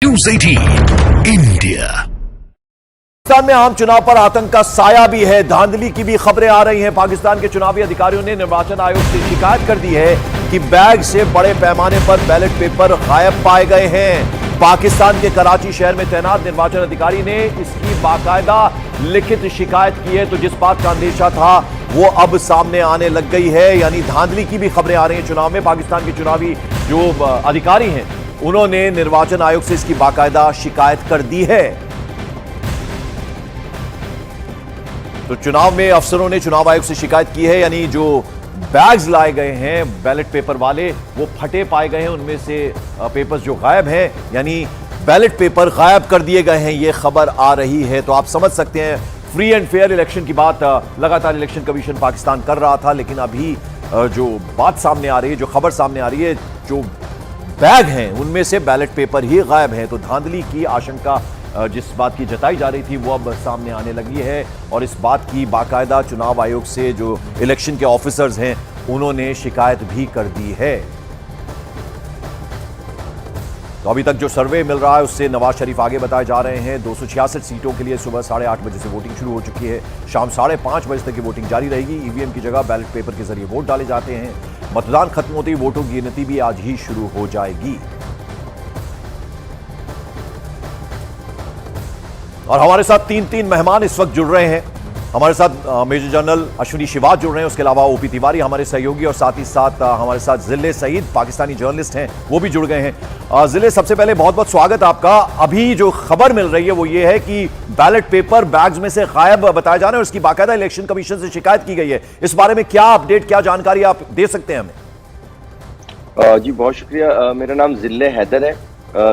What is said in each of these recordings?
News 18 India. Pakistan में आम चुनाव पर आतंक का साया भी है, धांधली की भी खबरें आ रही हैं। पाकिस्तान के चुनावी अधिकारियों ने निर्वाचन आयोग से शिकायत कर दी है कि बैग से बड़े पैमाने पर बैलेट पेपर गायब पाए गए हैं। पाकिस्तान के कराची शहर में तैनात निर्वाचन अधिकारी ने इसकी बाकायदा लिखित शिकायत की है, तो जिस बात का अंदेशा था वो अब सामने आने लग गई है। यानी धांधली की भी खबरें आ रही हैं चुनाव में। पाकिस्तान के चुनावी जो अधिकारी हैं उन्होंने निर्वाचन आयोग से इसकी बाकायदा शिकायत कर दी है। तो चुनाव में अफसरों ने चुनाव आयोग से शिकायत की है, यानी जो बैग्स लाए गए हैं बैलेट पेपर वाले वो फटे पाए गए हैं, उनमें से पेपर्स जो गायब हैं, यानी बैलेट पेपर गायब कर दिए गए हैं, ये खबर आ रही है। तो आप समझ सकते हैं फ्री एंड फेयर इलेक्शन की बात लगातार इलेक्शन कमीशन पाकिस्तान कर रहा था, लेकिन अभी जो बात सामने आ रही है, जो खबर सामने आ रही है, जो बैग हैं उनमें से बैलेट पेपर ही गायब हैं। तो धांधली की आशंका जिस बात की जताई जा रही थी वो अब सामने आने लगी है, और इस बात की बाकायदा चुनाव आयोग से जो इलेक्शन के ऑफिसर्स हैं उन्होंने शिकायत भी कर दी है। तो अभी तक जो सर्वे मिल रहा है उससे नवाज शरीफ आगे बताए जा रहे हैं। 266 सीटों के लिए सुबह 8:30 बजे से वोटिंग शुरू हो चुकी है। शाम 5:30 बजे तक की वोटिंग जारी रहेगी। ईवीएम की जगह बैलेट पेपर के जरिए वोट डाले जाते हैं। मतदान खत्म होते ही वोटों की गिनती भी आज ही शुरू हो जाएगी। और हमारे साथ तीन मेहमान इस वक्त जुड़ रहे हैं। हमारे साथ मेजर जनरल अश्विनी शिवाज जुड़ रहे हैं, उसके अलावा ओपी तिवारी हमारे सहयोगी, और साथ ही साथ हमारे साथ जिले सईद पाकिस्तानी जर्नलिस्ट हैं, वो भी जुड़ गए हैं। जिले, सबसे पहले बहुत बहुत स्वागत आपका। अभी जो खबर मिल रही है वो ये है कि बैलेट पेपर बैग्स में से गायब बताए जा रहे हैं और इसकी बाकायदा इलेक्शन कमीशन से शिकायत की गई है। इस बारे में क्या अपडेट, क्या जानकारी आप दे सकते हैं हमें? जी बहुत शुक्रिया। मेरा नाम जिले हैदर है,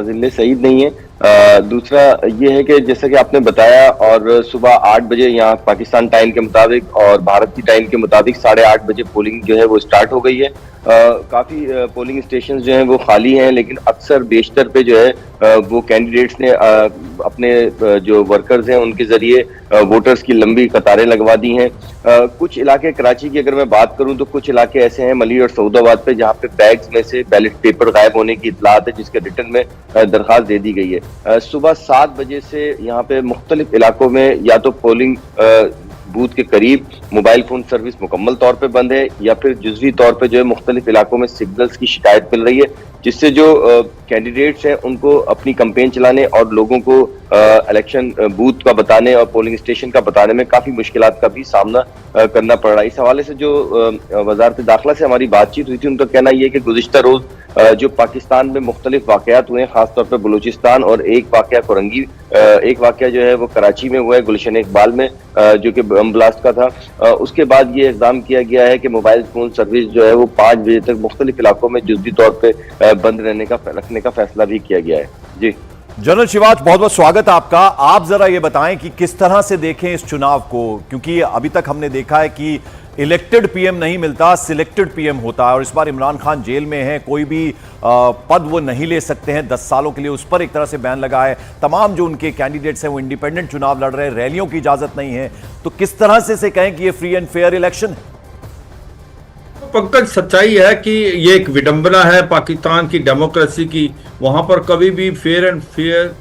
जिले सईद नहीं है। दूसरा ये है कि जैसा कि आपने बताया, और सुबह 8 बजे यहाँ पाकिस्तान टाइम के मुताबिक और भारत की टाइम के मुताबिक 8:30 बजे पोलिंग जो है वो स्टार्ट हो गई है। काफ़ी पोलिंग स्टेशन जो हैं वो खाली हैं, लेकिन अक्सर बेशतर पे जो है वो कैंडिडेट्स ने अपने जो वर्कर्स हैं उनके ज़रिए वोटर्स की लंबी कतारें लगवा दी हैं। कुछ इलाके कराची की अगर मैं बात करूं तो कुछ इलाके ऐसे हैं मली और सऊदाबाद पे जहां पे बैग्स में से बैलेट पेपर गायब होने की इतलात है, जिसके रिटर्न में दरख्वास्त दे दी गई है। सुबह 7 बजे से यहाँ पे मुख्तलिफ इलाकों में या तो पोलिंग बूथ के करीब मोबाइल फोन सर्विस मुकम्मल तौर पे बंद है, या फिर जुज़वी तौर पे जो है मुख्तलिफ इलाकों में सिग्नल्स की शिकायत मिल रही है, जिससे जो कैंडिडेट्स हैं उनको अपनी कैंपेन चलाने और लोगों को इलेक्शन बूथ का बताने और पोलिंग स्टेशन का बताने में काफ़ी मुश्किलात का भी सामना करना पड़ रहा है। इस हवाले से जो वजारत दाखिला से हमारी बातचीत हुई थी, उनका कहना यह है कि गुज़िश्ता रोज़ जो पाकिस्तान में मुख्तलिफ वाक़यात हुए हैं, खासतौर पर बलूचिस्तान, और एक वाक़या कोरंगी, एक वाक़या जो है वो कराची में हुआ है गुलशन इकबाल में, जो कि बम ब्लास्ट का था। उसके बाद ये इक़दाम किया गया है कि मोबाइल फ़ोन सर्विस जो है वो 5 बजे तक मुख्तलिफ इलाकों में जुज़वी तौर पर बंद रखने का फैसला भी किया गया है। जी जनरल शिवाज, बहुत बहुत स्वागत आपका। आप जरा ये बताएं कि किस तरह से देखें इस चुनाव को, क्योंकि अभी तक हमने देखा है कि इलेक्टेड पीएम नहीं मिलता, सिलेक्टेड पीएम होता है, और इस बार इमरान खान जेल में है, कोई भी पद वो नहीं ले सकते हैं 10 सालों के लिए, उस पर एक तरह से बैन लगा है। तमाम जो उनके कैंडिडेट्स हैं वो इंडिपेंडेंट चुनाव लड़ रहे हैं, रैलियों की इजाजत नहीं है। तो किस तरह से कहें कि ये फ्री एंड फेयर इलेक्शन है? पंकज, सच्चाई है कि ये एक विडंबना है पाकिस्तान की डेमोक्रेसी की। वहाँ पर कभी भी फेयर एंड फेयर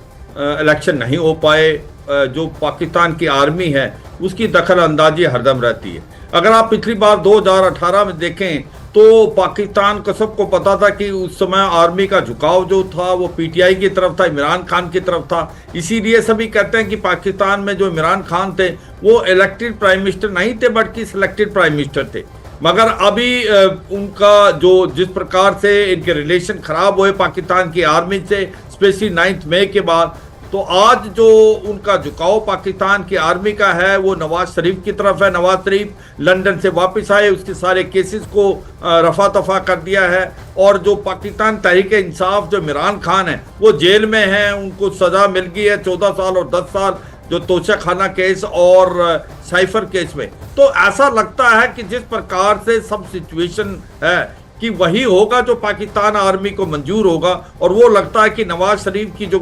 इलेक्शन नहीं हो पाए। जो पाकिस्तान की आर्मी है उसकी दखल अंदाजी हरदम रहती है। अगर आप पिछली बार 2018 में देखें तो पाकिस्तान को सबको पता था कि उस समय आर्मी का झुकाव जो था वो पीटीआई की तरफ था, इमरान खान की तरफ था। इसीलिए सभी कहते हैं कि पाकिस्तान में जो इमरान खान थे वो इलेक्टेड प्राइम मिनिस्टर नहीं थे बल्कि सिलेक्टेड प्राइम मिनिस्टर थे। मगर अभी उनका जो जिस प्रकार से इनके रिलेशन खराब हुए पाकिस्तान की आर्मी से, स्पेशली 9 मई के बाद, तो आज जो उनका झुकाव पाकिस्तान की आर्मी का है वो नवाज शरीफ की तरफ है। नवाज शरीफ लंदन से वापस आए, उसके सारे केसेस को रफा दफा कर दिया है, और जो पाकिस्तान तहरीक इंसाफ जो इमरान खान है वो जेल में हैं, उनको सज़ा मिल गई है 14 साल और 10 साल, जो तोशा खाना केस और साइफर केस में। तो ऐसा लगता है कि जिस प्रकार से सब सिचुएशन है कि वही होगा जो पाकिस्तान आर्मी को मंजूर होगा, और वो लगता है कि नवाज शरीफ की जो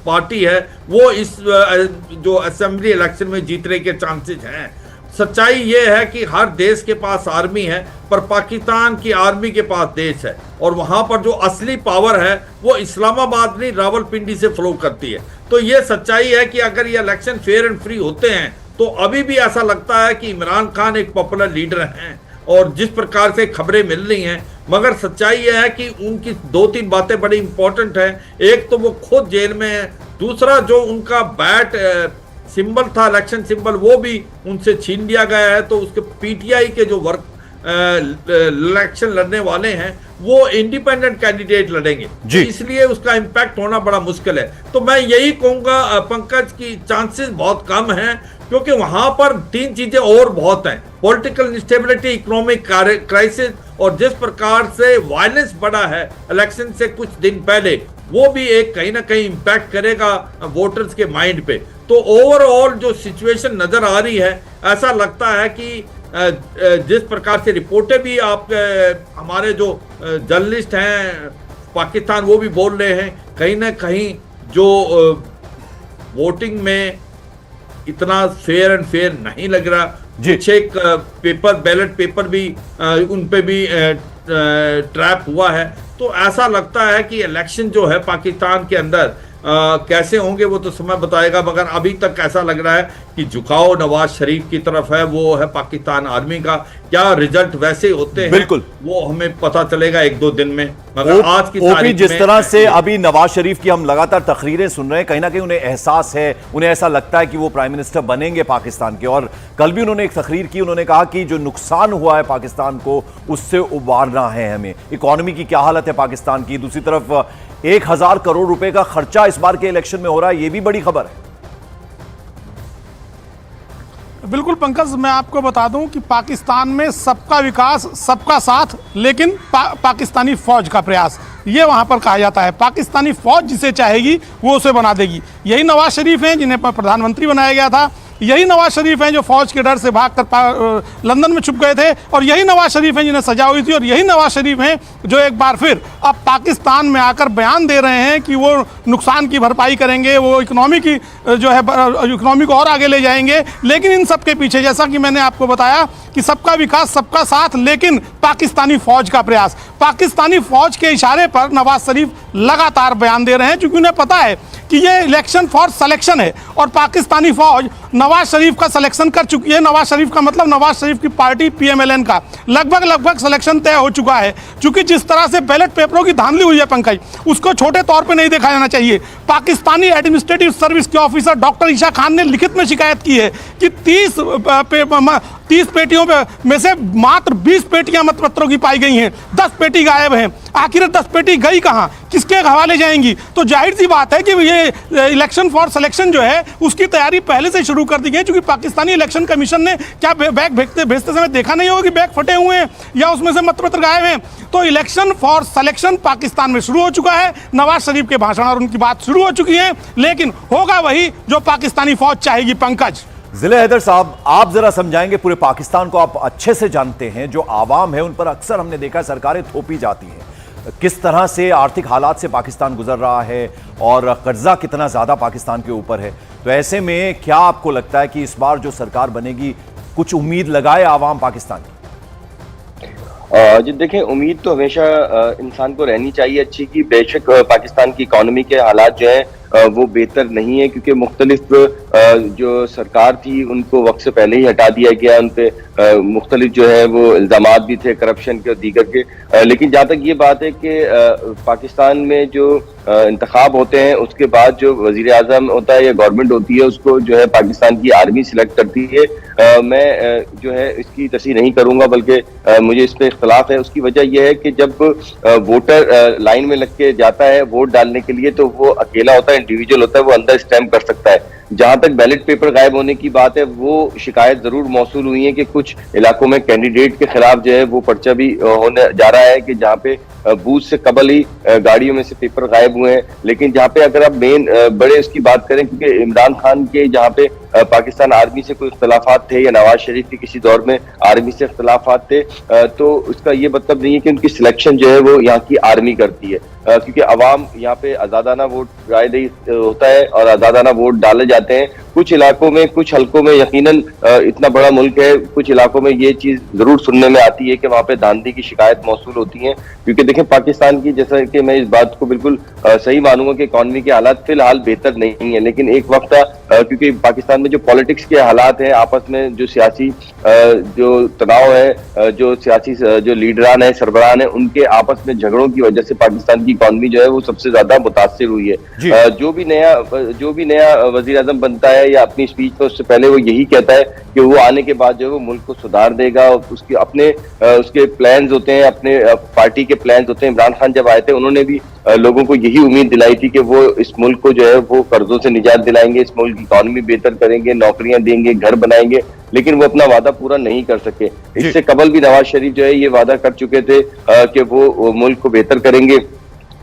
पार्टी है वो इस जो असेंबली इलेक्शन में जीतने के चांसेस हैं। सच्चाई ये है कि हर देश के पास आर्मी है, पर पाकिस्तान की आर्मी के पास देश है, और वहां पर जो असली पावर है वो इस्लामाबाद नहीं रावलपिंडी से फ्लो करती है। तो ये सच्चाई है कि अगर ये इलेक्शन फेयर एंड फ्री होते हैं तो अभी भी ऐसा लगता है कि इमरान खान एक पॉपुलर लीडर हैं, और जिस प्रकार से खबरें मिल रही हैं, मगर सच्चाई यह है कि उनकी 2-3 बातें बड़ी इंपॉर्टेंट हैं। एक तो वो खुद जेल में है, दूसरा जो उनका बैट सिंबल था, इलेक्शन सिंबल, वो भी उनसे छीन लिया गया है। तो उसके पीटीआई के जो इलेक्शन लड़ने वाले हैं वो इंडिपेंडेंट कैंडिडेट लड़ेंगे, इसलिए उसका इंपैक्ट होना बड़ा मुश्किल है। तो मैं यही कहूंगा पंकज की चांसेस बहुत कम हैं, क्योंकि वहां पर 3 चीजें और बहुत हैं, पॉलिटिकल इंस्टेबिलिटी, इकोनॉमिक क्राइसिस, और जिस प्रकार से वायलेंस बढ़ा है इलेक्शन से कुछ दिन पहले, वो भी एक कहीं ना कहीं इंपैक्ट करेगा वोटर्स के माइंड पे। तो ओवरऑल जो सिचुएशन नजर आ रही है, ऐसा लगता है कि जिस प्रकार से रिपोर्टें भी आप हमारे जो जर्नलिस्ट हैं पाकिस्तान वो भी बोल रहे हैं, कहीं ना कहीं जो वोटिंग में इतना फेयर एंड फेयर नहीं लग रहा। कुछ एक पेपर, बैलेट पेपर भी उन पे भी ट्रैप हुआ है। तो ऐसा लगता है कि इलेक्शन जो है पाकिस्तान के अंदर कैसे होंगे वो तो समय बताएगा, मगर अभी तक ऐसा लग रहा है कि झुकाव नवाज शरीफ की तरफ है, वो है पाकिस्तान आर्मी का। क्या रिजल्ट वैसे होते हैं बिल्कुल वो हमें पता चलेगा 1-2 दिन में, मगर आज की तारीख जिस तरह से अभी नवाज शरीफ की हम लगातार तकरीरें सुन रहे हैं, कहीं ना कहीं उन्हें एहसास है, उन्हें ऐसा लगता है कि वो प्राइम मिनिस्टर बनेंगे पाकिस्तान के। और कल भी उन्होंने एक तकरीर की, उन्होंने कहा कि जो नुकसान हुआ है पाकिस्तान को उससे उबारना है हमें। इकोनॉमी की क्या हालत है पाकिस्तान की, दूसरी तरफ 1000 करोड़ रुपए का खर्चा इस बार के इलेक्शन में हो रहा है, यह भी बड़ी खबर है। बिल्कुल पंकज, मैं आपको बता दूं कि पाकिस्तान में सबका विकास सबका साथ, लेकिन पाकिस्तानी फौज का प्रयास, ये वहां पर कहा जाता है। पाकिस्तानी फौज जिसे चाहेगी वो उसे बना देगी। यही नवाज शरीफ हैं जिन्हें प्रधानमंत्री बनाया गया था, यही नवाज शरीफ हैं जो फौज के डर से भागकर लंदन में छुप गए थे, और यही नवाज शरीफ हैं जिन्हें सजा हुई थी, और यही नवाज शरीफ हैं जो एक बार फिर अब पाकिस्तान में आकर बयान दे रहे हैं कि वो नुकसान की भरपाई करेंगे, वो इकोनॉमी की जो है इकोनॉमी को और आगे ले जाएंगे। लेकिन इन सब के पीछे, जैसा कि मैंने आपको बताया कि सबका विकास सबका साथ, लेकिन पाकिस्तानी फौज का प्रयास, पाकिस्तानी फौज के इशारे पर नवाज शरीफ लगातार बयान दे रहे हैं, क्योंकि उन्हें पता है कि ये इलेक्शन फॉर सिलेक्शन है, और पाकिस्तानी फौज नवाज शरीफ का सिलेक्शन कर चुकी है। नवाज शरीफ का मतलब नवाज शरीफ की पार्टी PMLN का लगभग सिलेक्शन तय हो चुका है। क्योंकि जिस तरह से बैलेट पेपरों की धांधली हुई है पंकज, उसको छोटे तौर पे नहीं देखा जाना चाहिए। पाकिस्तानी एडमिनिस्ट्रेटिव सर्विस के ऑफिसर डॉक्टर ईशा खान ने लिखित में शिकायत की है कि 30 पेटियों में से मात्र 20 पेटियां मतपत्रों की पाई गई हैं, 10 पेटी गायब हैं। आखिर 10 पेटी गई कहां, किसके हवाले जाएंगी? तो जाहिर सी बात है कि ये इलेक्शन फॉर सिलेक्शन जो है उसकी तैयारी पहले से शुरू कर दी गई, क्योंकि पाकिस्तानी इलेक्शन कमीशन ने क्या बैग भेजते समय देखा नहीं होगा कि बैग फटे हुए हैं या उसमें से मतपत्र गायब हैं। तो इलेक्शन फॉर सिलेक्शन पाकिस्तान में शुरू हो चुका है, नवाज शरीफ के भाषण और उनकी बात शुरू हो चुकी है, लेकिन होगा वही जो पाकिस्तानी फौज चाहेगी। पंकज, जिले हैदर साहब, आप जरा समझाएंगे, पूरे पाकिस्तान को आप अच्छे से जानते हैं, जो आवाम है उन पर अक्सर हमने देखा सरकारें थोपी जाती हैं, किस तरह से आर्थिक हालात से पाकिस्तान गुजर रहा है और कर्जा कितना ज्यादा पाकिस्तान के ऊपर है। तो ऐसे में क्या आपको लगता है कि इस बार जो सरकार बनेगी, कुछ उम्मीद लगाए आवाम पाकिस्तान की? जी देखिए, उम्मीद तो हमेशा इंसान को रहनी चाहिए अच्छी की। बेशक पाकिस्तान की इकोनॉमी के हालात जो है वो बेहतर नहीं है, क्योंकि मुख्तलिफ जो सरकार थी उनको वक्त से पहले ही हटा दिया गया, उन पे मुख्तलिफ जो है वो इल्जामात भी थे करप्शन के और दीगर के। लेकिन जहाँ तक ये बात है कि पाकिस्तान में जो इंतखाब होते हैं उसके बाद जो वजीर आजम होता है या गवर्नमेंट होती है उसको जो है पाकिस्तान की आर्मी सिलेक्ट करती है। मैं जो है इसकी तस्दीक नहीं करूंगा, बल्कि मुझे इस पर इख्तलाफ है। उसकी वजह यह है कि जब वोटर लाइन में लग के जाता है वोट डालने के लिए, तो वो अकेला होता है, इंडिविजुअल होता है, वो अंदर स्टैम्प कर सकता है। जहां तक बैलेट पेपर गायब होने की बात है, वो शिकायत जरूर मौसूल हुई है कि कुछ इलाकों में कैंडिडेट के खिलाफ जो है वो पर्चा भी होने जा रहा है कि जहां पे बूथ से कबल ही गाड़ियों में से पेपर गायब हुए हैं। लेकिन जहां पे अगर आप मेन बड़े उसकी बात करें, क्योंकि इमरान खान के जहां पे पाकिस्तान आर्मी से कोई इख्तलाफात थे या नवाज शरीफ के किसी दौर में आर्मी से इख्तलाफात थे, तो उसका ये मतलब नहीं है कि उनकी सिलेक्शन जो है वो यहाँ की आर्मी करती है, क्योंकि अवाम यहाँ पे आजादाना वोट राय दही होता है और आजादाना वोट डाले जाते हैं। कुछ इलाकों में, कुछ हलकों में यकीनन इतना बड़ा मुल्क है, कुछ इलाकों में ये चीज जरूर सुनने में आती है कि वहां पे धांधली की शिकायत मौसूल होती है। क्योंकि देखें पाकिस्तान की, जैसा कि मैं इस बात को बिल्कुल सही मानूंगा कि इकॉनमी के हालात फिलहाल बेहतर नहीं है, लेकिन एक वक्त था क्योंकि पाकिस्तान में जो पॉलिटिक्स के हालात हैं, आपस में जो सियासी जो तनाव है, जो सियासी जो लीडरान है, सरबराहान है, उनके आपस में झगड़ों की वजह से पाकिस्तान की इकॉनमी जो है वो सबसे ज्यादा मुतासिर हुई है। जो भी नया वजीर आजम बनता है या अपनी स्पीच में उससे पहले वो यही कहता है कि वो आने के बाद जो है वो मुल्क को सुधार देगा। उसके अपने उसके प्लान्स होते हैं, अपने पार्टी के प्लान्स होते हैं। इमरान खान जब आए थे उन्होंने भी लोगों को यही उम्मीद दिलाई थी कि वो इस मुल्क को जो है वो कर्जों से निजात दिलाएंगे, इस मुल्क की इकॉनमी बेहतर करेंगे, नौकरियां देंगे, घर बनाएंगे, लेकिन वो अपना वादा पूरा नहीं कर सके। इससे कबल भी नवाज शरीफ जो है ये वादा कर चुके थे कि वो मुल्क को बेहतर करेंगे,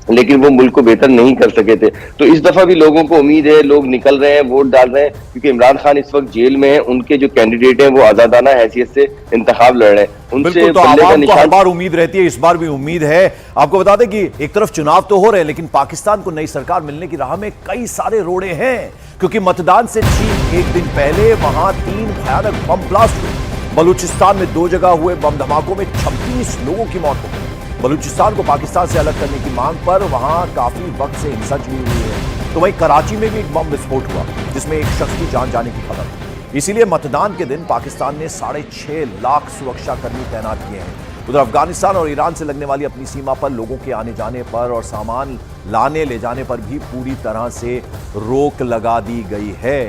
लेकिन वो मुल्क को बेहतर नहीं कर सके थे। तो इस दफा भी लोगों को उम्मीद है, लोग निकल रहे हैं, वोट डाल रहे हैं, क्योंकि इमरान खान इस वक्त जेल में हैं, उनके जो कैंडिडेट हैं वो आजादाना हैसियत से इंतखाब लड़ रहे हैं। बिल्कुल, तो आवाम को हर बार उम्मीद रहती है, इस बार भी उम्मीद है। आपको बता दें कि एक तरफ चुनाव तो हो रहे हैं, लेकिन पाकिस्तान को नई सरकार मिलने की राह में कई सारे रोड़े हैं, क्योंकि मतदान से ठीक एक दिन पहले वहां 3 भयानक बम ब्लास्ट हुए। बलूचिस्तान में 2 जगह हुए बम धमाकों में 26 लोगों की मौत हो गई। बलूचिस्तान को पाकिस्तान से अलग करने की मांग पर वहां काफी वक्त से हिंसा छिड़ी हुई है। तो वहीं कराची में भी एक बम विस्फोट हुआ जिसमें एक शख्स की जान जाने की खबर है। इसीलिए मतदान के दिन पाकिस्तान ने 6.5 लाख सुरक्षा कर्मी तैनात किए हैं। उधर अफगानिस्तान और ईरान से लगने वाली अपनी सीमा पर लोगों के आने जाने पर और सामान लाने ले जाने पर भी पूरी तरह से रोक लगा दी गई है।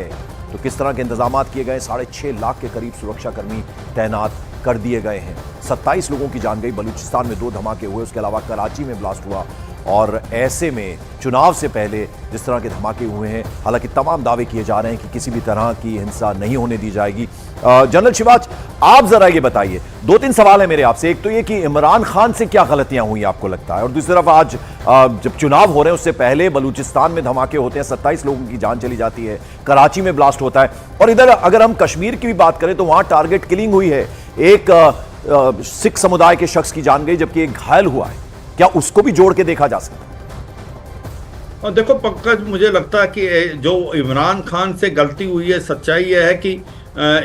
तो किस तरह के इंतजाम किए गए? 6.5 लाख के करीब सुरक्षा कर्मी तैनात कर दिए गए हैं। 27 लोगों की जान गई। बलूचिस्तान में 2 धमाके हुए, उसके अलावा कराची में ब्लास्ट हुआ। और ऐसे में चुनाव से पहले जिस तरह के धमाके हुए हैं, हालांकि तमाम दावे किए जा रहे हैं कि किसी भी तरह की हिंसा नहीं होने दी जाएगी। जनरल शिवाज, आप जरा ये बताइए, 2-3 सवाल है मेरे आपसे। एक तो ये कि इमरान खान से क्या गलतियां हुई आपको लगता है, और दूसरी तरफ आज जब चुनाव हो रहे हैं उससे पहले बलूचिस्तान में धमाके होते हैं, 27 लोगों की जान चली जाती है, कराची में ब्लास्ट होता है, और इधर अगर हम कश्मीर की भी बात करें तो वहां टारगेट किलिंग हुई है। एक सिख समुदाय के शख्स की जान गई जबकि एक घायल हुआ है। क्या उसको भी जोड़ के देखा जा सकता है? और देखो पंकज, मुझे लगता है कि जो इमरान खान से गलती हुई है, सच्चाई यह है कि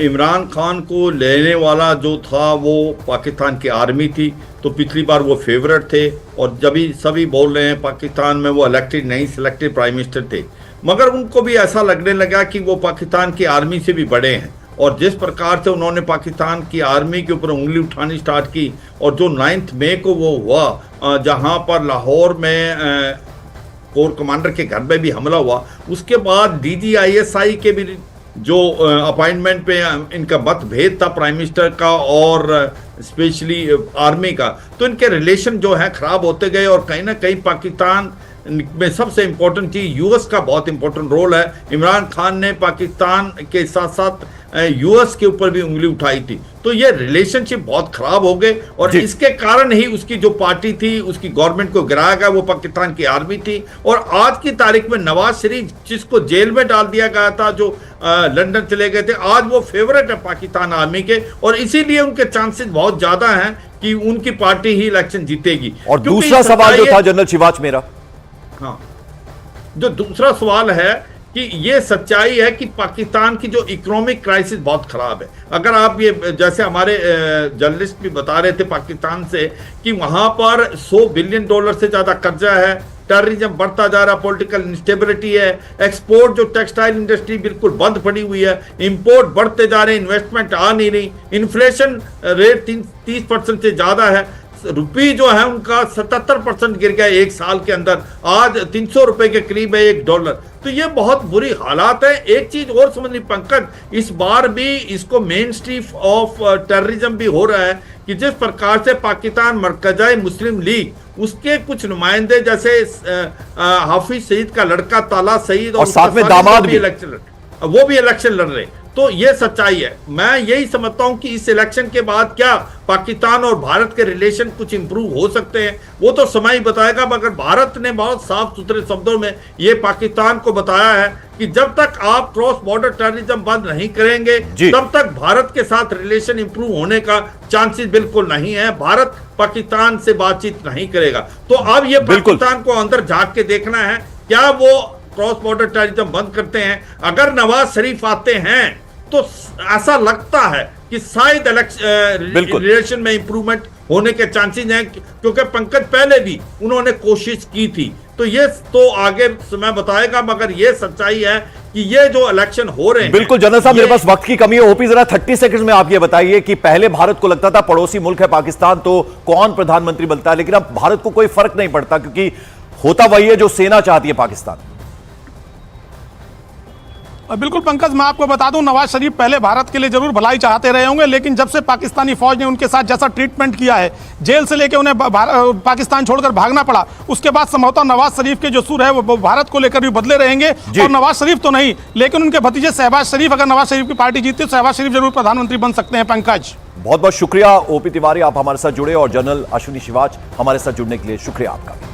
इमरान खान को लेने वाला जो था वो पाकिस्तान की आर्मी थी। तो पिछली बार वो फेवरेट थे और जब भी सभी बोल रहे हैं पाकिस्तान में वो इलेक्टेड नहीं, सिलेक्टेड प्राइम मिनिस्टर थे, मगर उनको भी ऐसा लगने लगा कि वो पाकिस्तान की आर्मी से भी बड़े हैं। और जिस प्रकार से उन्होंने पाकिस्तान की आर्मी के ऊपर उंगली उठानी स्टार्ट की, और जो 9 मई को वो हुआ जहां पर लाहौर में कोर कमांडर के घर में भी हमला हुआ, उसके बाद DGISI के भी जो अपॉइंटमेंट पे इनका मतभेद था प्राइम मिनिस्टर का और स्पेशली आर्मी का, तो इनके रिलेशन जो है खराब होते गए। और कहीं ना कहीं पाकिस्तान में सबसे इंपॉर्टेंट चीज यूएस का बहुत इंपॉर्टेंट रोल है। इमरान खान ने पाकिस्तान के साथ साथ यूएस के ऊपर भी उंगली उठाई थी, तो ये रिलेशनशिप बहुत खराब हो गए। और इसके कारण ही उसकी जो पार्टी थी, उसकी गवर्नमेंट को गिराया गया, वो पाकिस्तान की आर्मी थी। और आज की तारीख में नवाज शरीफ जिसको जेल में डाल दिया गया था, जो लंदन चले गए थे, आज वो फेवरेट है पाकिस्तान आर्मी के, और इसीलिए उनके चांसेस बहुत ज्यादा हैं कि उनकी पार्टी ही इलेक्शन जीतेगी। और दूसरा सवाल जो था जनरल शिवाज मेरा, हाँ, जो दूसरा सवाल है कि ये सच्चाई है कि पाकिस्तान की जो इकोनॉमिक क्राइसिस बहुत खराब है। अगर आप ये, जैसे हमारे जर्नलिस्ट भी बता रहे थे पाकिस्तान से, कि वहां पर $100 बिलियन से ज्यादा कर्जा है, टेररिज्म बढ़ता जा रहा, पॉलिटिकल इंस्टेबिलिटी है, एक्सपोर्ट जो टेक्सटाइल इंडस्ट्री बिल्कुल बंद पड़ी हुई है, इंपोर्ट बढ़ते जा रहे, इन्वेस्टमेंट आ नहीं रही, इन्फ्लेशन रेट 30% से ज्यादा है, रुपये जो है उनका 77% गिर गया 1 साल के अंदर, आज 300 रुपए के करीब है $1। तो ये बहुत बुरी हालात है। एक चीज और समझ ली पंकज, इस बार भी इसको मेन स्ट्रीम ऑफ टेररिज्म भी हो रहा है कि जिस प्रकार से पाकिस्तान मरकज़ी मुस्लिम लीग, उसके कुछ नुमाइंदे जैसे हाफिज सईद का लड़का ताला सईद और साथ में दामाद भी वो भी इलेक्शन लड़ रहे। तो ये सच्चाई है। मैं यही समझता हूं कि इस इलेक्शन के बाद क्या पाकिस्तान और भारत के रिलेशन कुछ इंप्रूव हो सकते हैं, वो तो समय ही बताएगा। मगर भारत ने बहुत साफ सुथरे शब्दों में ये पाकिस्तान को बताया है कि जब तक आप क्रॉस बॉर्डर टेररिज्म बंद नहीं करेंगे तब तक भारत के साथ रिलेशन इंप्रूव होने का चांसेस बिल्कुल नहीं है। भारत पाकिस्तान से बातचीत नहीं करेगा। तो अब ये पाकिस्तान को अंदर झांक के देखना है, क्या वो क्रॉस बॉर्डर टेररिज्म बंद करते हैं। अगर नवाज शरीफ आते हैं तो ऐसा लगता है कि शायद रिलेशन में इंप्रूवमेंट होने के चांसेस हैं, क्योंकि पंकज पहले भी उन्होंने कोशिश की थी। तो ये तो आगे समय बताएगा, मगर ये सच्चाई है कि ये जो इलेक्शन हो रहे हैं। बिल्कुल जनरल साहब, मेरे पास वक्त की कमी है। ओपी जरा 30 सेकंड्स में आप ये बताइए कि पहले भारत को लगता था पड़ोसी मुल्क है पाकिस्तान तो कौन प्रधानमंत्री बनता है, लेकिन अब भारत को कोई फर्क नहीं पड़ता क्योंकि होता वही है जो सेना चाहती है पाकिस्तान। बिल्कुल पंकज, मैं आपको बता दूं, नवाज शरीफ पहले भारत के लिए जरूर भलाई चाहते रहे होंगे, लेकिन जब से पाकिस्तानी फौज ने उनके साथ जैसा ट्रीटमेंट किया है, जेल से लेकर उन्हें पाकिस्तान छोड़कर भागना पड़ा, उसके बाद संभवतः नवाज शरीफ के जो सुर है वो भारत को लेकर भी बदले रहेंगे। और नवाज शरीफ तो नहीं, लेकिन उनके भतीजे शहबाज शरीफ, अगर नवाज शरीफ की पार्टी जीतती तो शहबाज शरीफ जरूर प्रधानमंत्री बन सकते हैं। पंकज, बहुत बहुत शुक्रिया ओपी तिवारी, आप हमारे साथ जुड़े, और जनरल अश्विनी शिवाच हमारे साथ जुड़ने के लिए शुक्रिया आपका।